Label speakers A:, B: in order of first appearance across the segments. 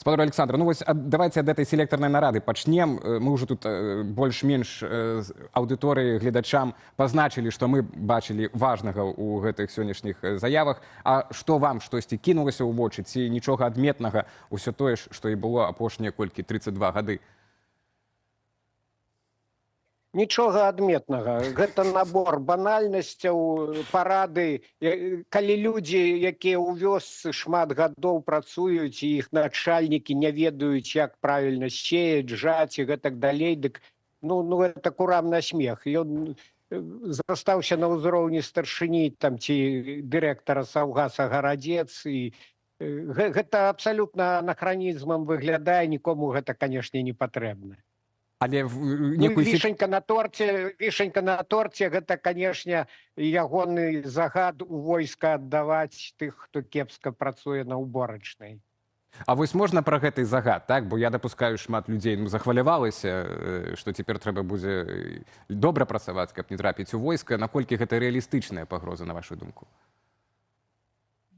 A: Спадар Александр, ну вось давайте ад этой селектарнай нарады пачнем. Мы ўжо тут больш-менш аўдыторыі гледачам пазначылі, што мы бачылі важнага ў гэтых сённяшніх заявах. А што вам штосьці кінулася ў вочы, ці нічога адметнага, усё тое ж, што і было апошнія колькі 32 гады?
B: Нічога адметнага. Гэта набор банальнасцяў, парады. Калі людзі, якія ў вёсцы шмат гадоў працуюць, і іх начальнікі не ведаюць, як правільна сеяць, жаць і гэтак далей, дык гэта курам на смех. Ён застаўся на ўзроўні старшыні там, ці дырэктара Саўгаса Гарадзец. І гэта абсалютна анахранізмам выглядае, нікому гэта, канешне, не патрэбна.
A: Але
B: вішенька на торце, гэта, канешне, ягоны загад у войска аддаваць тых, хто кепска працуе на ўборачнай.
A: А вось можна пра гэты загад, так? Бо я дапускаю, шмат людзей захвалявалася, што цяпер трэба будзе добра працаваць, каб не трапіць у войска. Наколькі гэта рэалістычная пагроза, на вашу думку?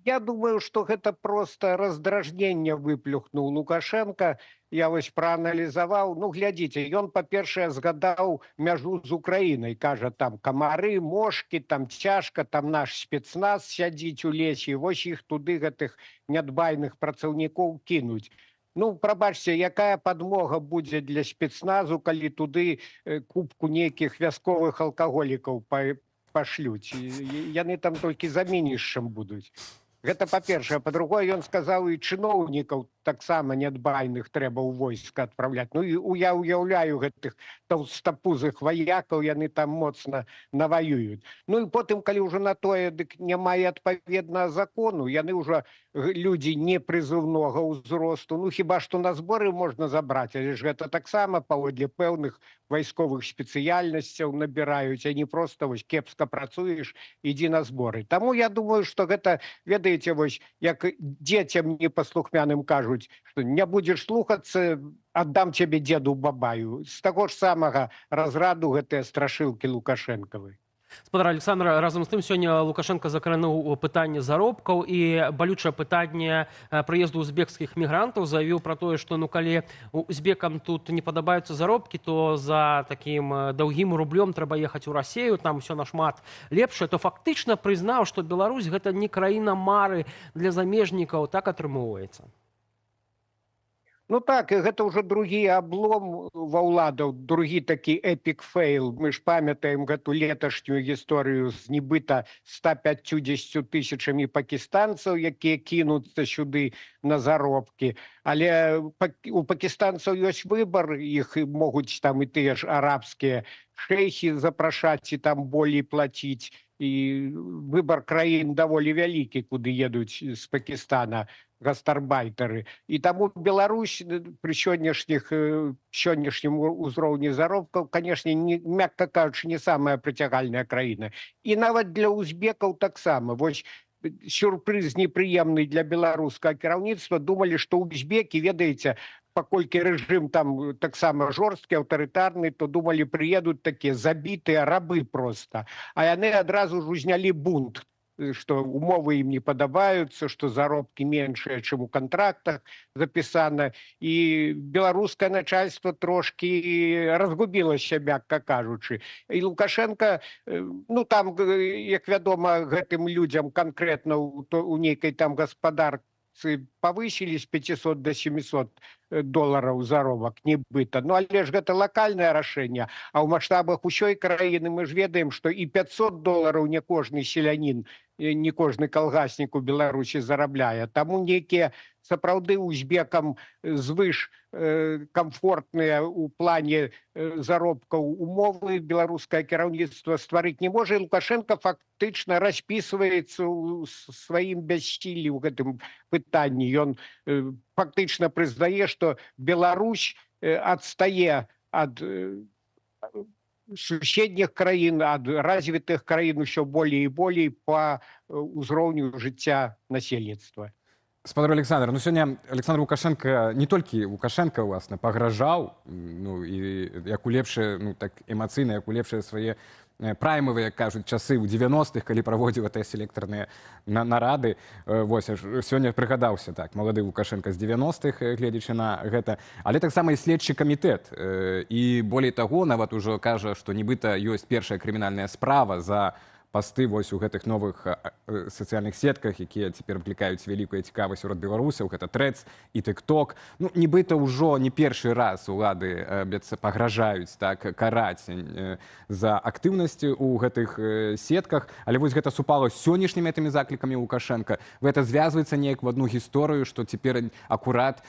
B: Я думаю, што гэта проста раздражненне выплюхнуў Лукашенко. Я вось прааналізаваў. Глядзіце, ён, па-першае, згадаў мяжу з Украінай. Кажа, там камары, мошкі, там цяжка, там наш спецназ сядзіць у лесе. І вось іх туды, гэтых нядбайных працаўнікоў, кінуць. Прабачце, якая падмога будзе для спецназу, калі туды купку нейкіх вясковых алкаголікаў пашлюць? Яны там толькі заменішчам будуць. Гэта па-першае. Па-другое, ён сказаў, і чыноўнікаў таксама нядбайных трэба ў войска адпраўляць. Я ўяўляю гэтых таўстапузых ваякаў, яны там моцна наваююць. І потым, калі ўжо на тое, дык няма і адпаведнага закону, яны ўжо людзі непрызыўнога ўзросту. Хіба што на зборы можна забраць, але ж гэта таксама паводле пэўных вайсковых спецыяльнасцяў набіраюць, а не проста вось кепска працуеш, ідзі на зборы. Таму я думаю, што гэта, ведаеце, вось як дзецям непаслухмяным кажуць, што не будзеш слухацца, аддам цябе дзеду Бабаю. З таго ж самага разраду гэтыя страшылкі Лукашэнкавы.
C: Спадар Александр, разам з тым, сёння Лукашенко закрануў пытанне заробкаў і балючае пытанне прыезду узбекскіх мігрантаў, заявіў пра тое, што калі узбекам тут не падабаюцца заробкі, то за такім даўгім рублём трэба ехаць у Расею, там усё нашмат лепшае, то фактычна прызнаў, што Беларусь гэта не краіна мары для замежнікаў, так атрымоўваецца.
B: Так, гэта ўжо другі аблом ва ўладаў, другі такі эпік фейл. Мы ж памятаем гэту леташнюю гісторыю з нібыта 150 тысячамі пакістанцаў, якія кінуцца сюды на заробкі. Але у пакістанцаў ёсць выбар, іх могуць там і тыя ж арабскія шэйхі запрашаць і там болей плаціць. І выбар краін даволі вялікі, куды едуць з Пакістана гастарбайтары. І таму Беларусь пры сённяшнім узроўні заробкаў, канешне, мякка кажучы, не самая прыцягальная краіна. І нават для узбекаў таксама. Вось сюрпрыз непрыемны для беларускага кіраўніцтва. Думалі, што узбекі, ведаеце, паколькі рэжым там таксама жорсткі, аўтарытарны, то думалі, прыедуць такія забітыя рабы проста. А яны адразу ж узнялі бунт, што умовы ім не падабаюцца, што заробкі меншыя, чым у кантрактах запісана. І беларускае начальство трошкі разгубілася, мякка кажучы. І Лукашенко, там, як вядома, гэтым людзям канкрэтна у нейкай там гаспадарцы павысілі з 500 до 700 долараў заробак, нібыта. Але ж гэта лакальнае рашэнне, а ў маштабах усёй краіны мы ж ведаем, што і 500 долараў не кожны селянін, не кожны калгаснік у Беларусі зарабляе. Таму нейкія сапраўды узбекам звыш камфортныя ў плане заробкаў умовы беларускае кіраўніцтва стварыць не можа. І Лукашенко фактычна распісваецца ў сваім бяссіллі ў гэтым пытанні. Ён фактычна прызнае, што Беларусь адстае ад суседніх краін, ад развітых краін усё болей і болей па ўзроўню жыцця насельніцтва.
A: Спадар Александр, ну сёння Александр Лукашенко, не толькі Лукашенко, уласна, пагражаў, ну і як у лепшыя, ну так эмацыйна, як у лепшыя свае праймавыя, кажуць, часы ў 90-х, калі праводзіў гэтыя селектарныя нарады. Вось, сёння прыгадаўся, так, малады Лукашенко з 90-х, гледзячы на гэта. Але таксама і следчы камітэт. І болей таго, нават ужо кажа, што нібыта ёсць першая крымінальная справа за пасты вось у гэтых новых сацыяльных сетках, якія цяпер выклікаюць вялікую цікавасць сярод беларусаў, гэта Трэц і Тык-Ток. Ну, нібыта ўжо не першы раз улады пагражаюць, так, караць за актыўнасці ў гэтых сетках, але вось гэта супала з сённяшнімі гэтымі заклікамі Лукашенка. Гэта звязваецца неяк в одну гісторыю, што цяпер акурат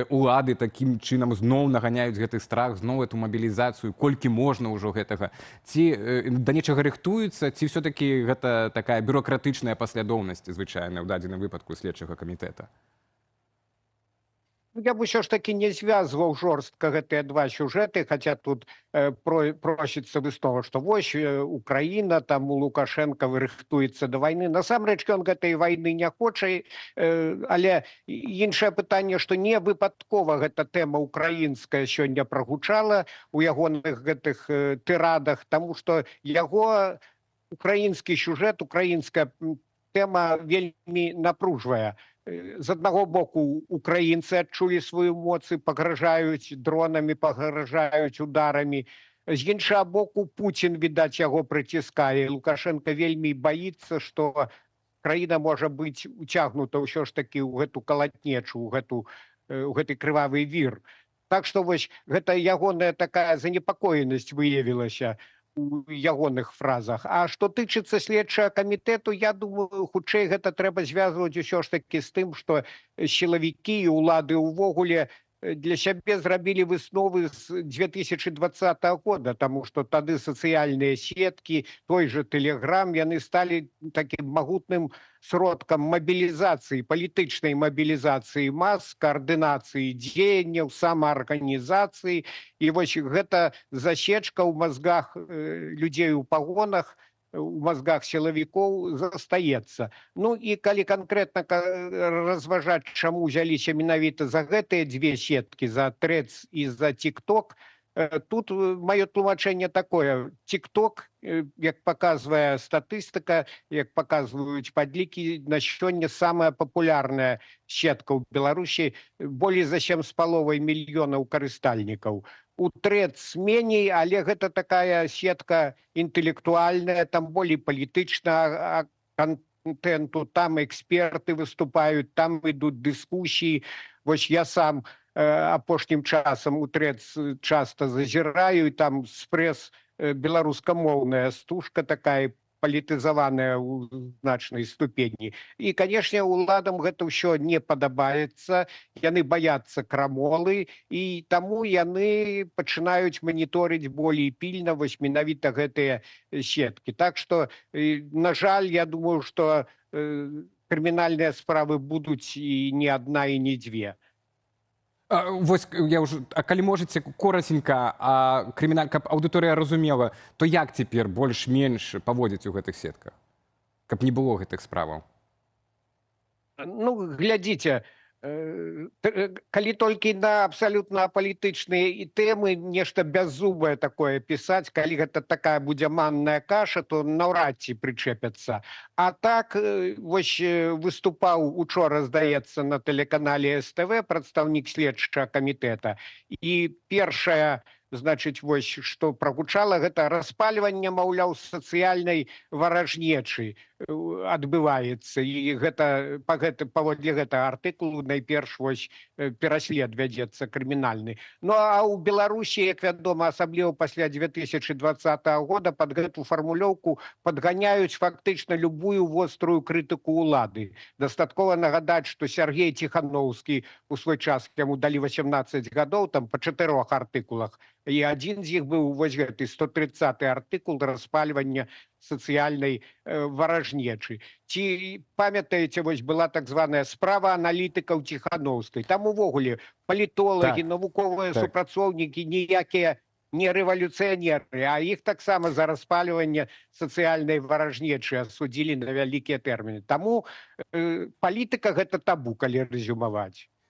A: улады такім чынам зноў наганяюць гэты страх, зноў эту мабілізацыю, колькі можна ўжо гэтага. Ці да нечага рыхтуюцца, ці все-таки гэта такая бюрократычная паслядоўнасць звычайная ў дадзеным выпадку следчага камітэта?
B: Я бы все ж таки не связывал жорстка гэтыя два сюжеты, хотя тут просится выснова, что вось Украина, там у Лукашенко рыхтуецца до войны. Насамрэч ён гэтай войны не хоча, але іншае пытанне, што не выпадкова гэта тэма украінская сёння прагучала у ягоных гэтых тырадах, таму што яго украінскі сюжет, украінская тэма вельмі напружвае. З аднаго боку украінцы адчулі сваю моц і пагражаюць дронамі, пагражаюць ударамі. З іншага боку Пуцін, відаць, яго прыціскае. Лукашенко вельмі баіцца, што краіна можа быць уцягнута ўсё ж такі ў гэту калатнечу, у гэты крывавы вір. Так што вось гэта ягоная такая занепакоенасць выявілася у ягоных фразах. А што тычыцца следчага камітэту, я думаю, хутчэй гэта трэба звязваць усё ж такі з тым, што сілавікі і ўлады ўвогуле для сябе зрабілі высновы з 2020 года, таму што тады сацыяльныя сеткі, той же Тэлеграм, яны сталі такім магутным сродкам мабілізацыі, палітычнай мабілізацыі мас, каардынацыі дзеянняў, самаарганізацыі. І вось гэта засечка ў мазгах людзей у пагонах, у мозгах сілавікоў застаецца. Ну і калі канкрэтна разважаць, чаму ўзяліся менавіта за гэтыя дзве сеткі, за Трэц і за Тік-Ток, тут маё тлумачэнне такое. Тік-Ток, як паказвае статыстыка, як паказваюць падлікі, на сёння самая папулярная сетка ў Беларусі, болей за 7,5 мільёнаў карыстальнікаў. У Трэц меней, але гэта такая сетка інтэлектуальная, там болей палітычна контенту, там эксперты выступаюць, там ідуць дыскусіі. Вось я сам апошнім часам у Трэц часта зазіраю, і там спрэс беларускамоўная стужка такая палітызаваная ў значнай ступені. І, канешне, уладам гэта ўсё не падабаецца, яны баяцца крамолы, і таму яны пачынаюць маніторыць болей пільна вось менавіта гэтыя сеткі. Так што, на жаль, я думаю, што крымінальныя справы будуць і не адна, і не дзве.
A: Вось я ўжо, калі можаце кораценька, каб аўдыторыя разумела, то як цяпер больш-менш паводзіць у гэтых сетках, каб не было гэтых справаў?
B: Ну, глядзіце, калі толькі на абсалютна апалітычныя тэмы нешта бяззубае такое пісаць, калі гэта такая будзе манная каша, то наўрад ці прычэпяцца. А так, вось выступаў учора, здаецца, на тэлеканале СТВ прадстаўнік следчага камітэта, і першая, значыць, вось, што прагучала, гэта распальванне, маўляў, сацыяльнай варажнечы адбываецца. І гэта, паводле гэтага артыкулу найперш вось пераслед вядзецца крымінальны. Ну, а ў Беларусі, як вядома, асабліва пасля 2020 года пад гэту фармулёўку падганяюць фактычна любую вострую крытыку ўлады. Дастаткова нагадаць, што Сергей Ціхановскі у свой час, яму далі 18 гадоў, там па 4 артыкулах, і адзін з іх быў вось гэты 130 артыкул распальвання сацыяльнай варажнечы. Ці памятаеце, вось была так званая справа аналітыкаў Ціхановскай. Там увогуле палітолагі, навуковыя супрацоўнікі ніякія не рэвалюцыянеры, а іх таксама за распальванне сацыяльнай варажнечы асудзілі на вялікія тэрміны. Таму палітыка гэта табу, калі рэзюмаваць.